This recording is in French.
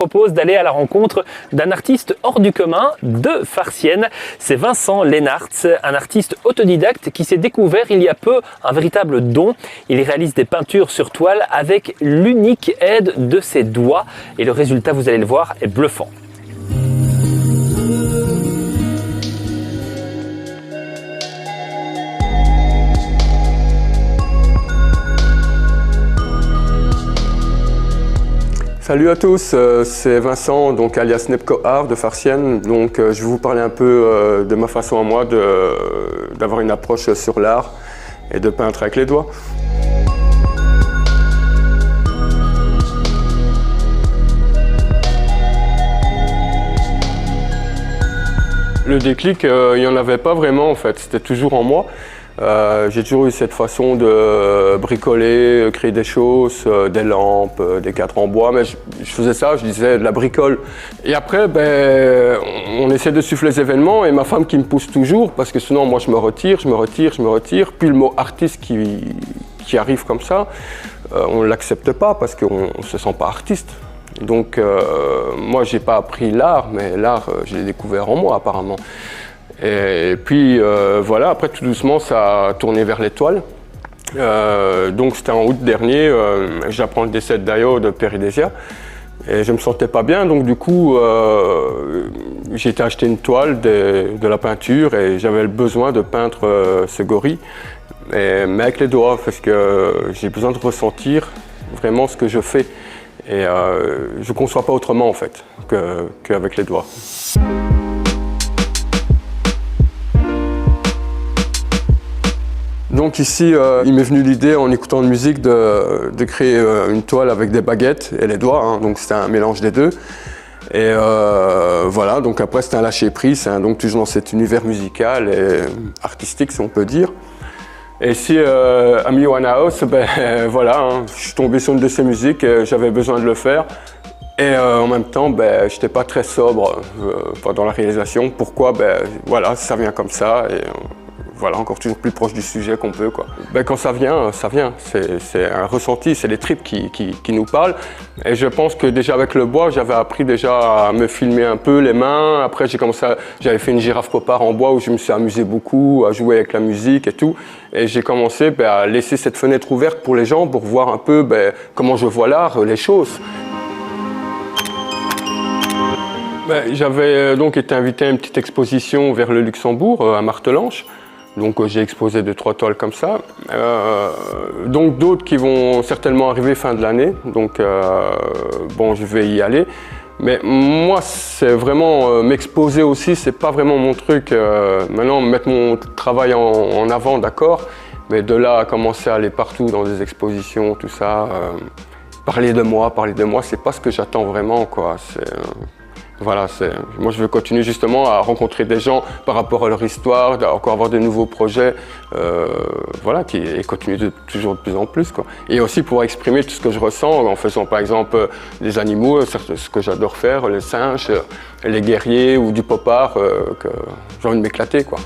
Propose d'aller à la rencontre d'un artiste hors du commun de Farciennes. C'est Vincent Lennartz, un artiste autodidacte qui s'est découvert il y a peu un véritable don. Il réalise des peintures sur toile avec l'unique aide de ses doigts et le résultat, vous allez le voir, est bluffant. Salut à tous, c'est Vincent, donc alias Nepco Art de Farciennes. Donc, je vais vous parler un peu de ma façon à moi d'avoir une approche sur l'art et de peindre avec les doigts. Le déclic, il n'y en avait pas vraiment en fait, c'était toujours en moi. J'ai toujours eu cette façon de bricoler, créer des choses, des lampes, des cadres en bois, mais je faisais ça, je disais de la bricole. Et après, on essaie de suivre les événements et ma femme qui me pousse toujours, parce que sinon moi je me retire, puis le mot artiste qui arrive comme ça, on ne l'accepte pas parce qu'on ne se sent pas artiste. Donc moi j'ai pas appris l'art, mais l'art je l'ai découvert en moi apparemment. Et puis voilà, après tout doucement ça a tourné vers l'étoile. Donc c'était en août dernier, j'apprends le décès de Dayo de Péridesia et je me sentais pas bien, donc du coup j'ai été acheter une toile, de la peinture et j'avais le besoin de peindre ce gorille, mais avec les doigts parce que j'ai besoin de ressentir vraiment ce que je fais et je ne conçois pas autrement en fait qu'avec les doigts. Donc ici, il m'est venu l'idée en écoutant de musique de créer une toile avec des baguettes et les doigts, hein, donc c'était un mélange des deux. Et voilà, donc après c'était un lâcher prise, donc toujours dans cet univers musical et artistique si on peut dire. Et ici, à Miwana House, voilà, hein, je suis tombé sur une de ces musiques, j'avais besoin de le faire. Et en même temps, je n'étais pas très sobre pendant la réalisation. Pourquoi? Voilà, ça vient comme ça. Et, voilà, encore toujours plus proche du sujet qu'on peut, quoi. Quand ça vient, ça vient. C'est un ressenti, c'est les tripes qui nous parlent. Et je pense que déjà avec le bois, j'avais appris déjà à me filmer un peu les mains. Après, j'avais fait une girafe pop-art en bois où je me suis amusé beaucoup, à jouer avec la musique et tout. Et j'ai commencé à laisser cette fenêtre ouverte pour les gens, pour voir un peu comment je vois l'art, les choses. J'avais donc été invité à une petite exposition vers le Luxembourg, à Martelange. Donc j'ai exposé 2-3 toiles comme ça. Donc d'autres qui vont certainement arriver fin de l'année. Donc bon, je vais y aller. Mais moi, c'est vraiment m'exposer aussi, c'est pas vraiment mon truc. Maintenant, mettre mon travail en avant, d'accord. Mais de là à commencer à aller partout dans des expositions, tout ça, parler de moi, c'est pas ce que j'attends vraiment, quoi. Voilà, moi je veux continuer justement à rencontrer des gens par rapport à leur histoire, encore avoir de nouveaux projets, voilà, et continuer toujours de plus en plus, quoi. Et aussi pouvoir exprimer tout ce que je ressens en faisant par exemple des animaux, ce que j'adore faire, les singes, les guerriers ou du pop art, que j'ai envie de m'éclater, quoi.